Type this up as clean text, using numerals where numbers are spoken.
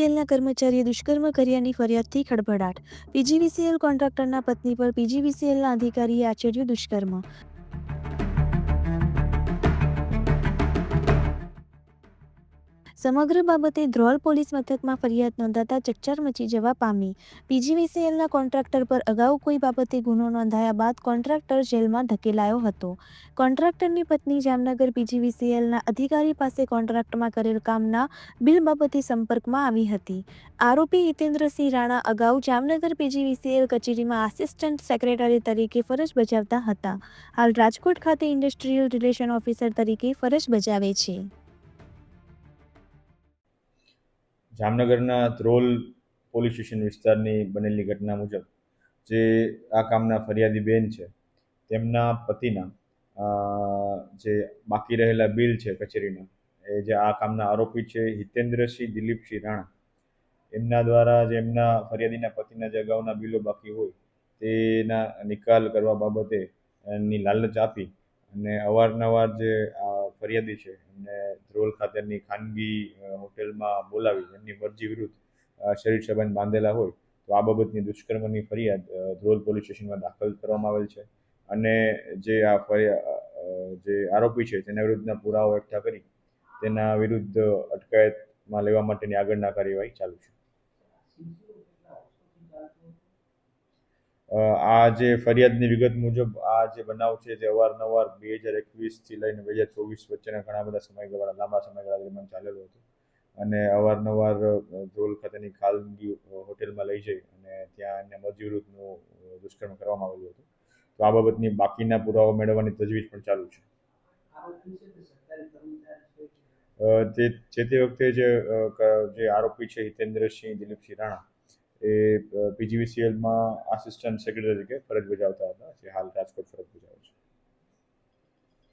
પીજીવીસીએલના કર્મચારીએ દુષ્કર્મ કર્યાની ફરિયાદથી ખળભળાટ. પીજીવીસીએલ કોન્ટ્રાક્ટરના પત્ની પર પીજીવીસીએલના અધિકારીએ આચર્યું દુષ્કર્મ. સમગ્ર બાબતે ધ્રોલ પોલીસ મથકમાં ફરિયાદ નોંધાતા ચકચાર મચી જવા પામી. પીજીવીસીએલના કોન્ટ્રાક્ટર પર અગાઉ કોઈ બાબતે ગુનો નોંધાયા બાદ કોન્ટ્રાક્ટર જેલમાં ધકેલાયો હતો. કોન્ટ્રાક્ટરની પત્ની જામનગર પીજીવીસીએલના અધિકારી પાસે કોન્ટ્રાક્ટમાં કરેલ કામના બિલ બાબતે સંપર્કમાં આવી હતી. આરોપી હિતેન્દ્રસિંહ રાણા અગાઉ જામનગર પીજીવીસીએલ કચેરીમાં આસિસ્ટન્ટ સેક્રેટરી તરીકે ફરજ બજાવતા હતા. હાલ રાજકોટ ખાતે ઇન્ડસ્ટ્રીયલ રિલેશન ઓફિસર તરીકે ફરજ બજાવે છે. જામનગરના ધ્રોલ પોલીસ સ્ટેશન વિસ્તારની બનેલી ઘટના મુજબ જે આ કામના ફરિયાદી બેન છે તેમના પતિના જે બાકી રહેલા બિલ છે કચેરીના, એ જે આ કામના આરોપી છે હિતેન્દ્રસિંહ દિલીપસિંહ રાણા, એમના દ્વારા જે એમના ફરિયાદીના પતિના જે અગાઉના બિલો બાકી હોય તેના નિકાલ કરવા બાબતે એની લાલચ આપી અને અવારનવાર જે ફરિયાદી છે એમને ધ્રોલ ખાતેની ખાનગી હોટેલમાં બોલાવી એમની મરજી વિરુદ્ધ શરીર સંબંધ બાંધેલા હોય તો આ બાબતની દુષ્કર્મની ફરિયાદ ધ્રોલ પોલીસ સ્ટેશનમાં દાખલ કરવામાં આવેલ છે. અને જે જે આરોપી છે તેના વિરુદ્ધના પુરાવા એકઠા કરી તેના વિરુદ્ધ અટકાયતમાં લેવા માટેની આગળના કાર્યવાહી ચાલુ છે. આ જે ફરિયાદની વિગત મુજબ આ જે બનાવ છે તે અવારનવાર 2021થી લઈને 2024 વચ્ચેના ઘણા બધા સમયગાળા લાંબા સમયગાળા દરમિયાન ચાલેલો હતો અને અવારનવાર ધ્રોલ ખાતેની ખાનગી હોટેલમાં લઈ જઈ અને ત્યાં એને મરજી વિરુદ્ધનું દુષ્કર્મ કરવામાં આવેલું હતું. તો આ બાબતની બાકીના પુરાવા મેળવવાની તજવીજ પણ ચાલુ છે. જે તે વખતે જે આરોપી છે હિતેન્દ્રસિંહ દિલીપસિંહ રાણા એ પીજીવીસીએલમાં આસિસ્ટન્ટ સેક્રેટરી તરીકે ફરજ બજાવતા હતા, જે હાલ રાજકોટ ફરજ બજાવે છે.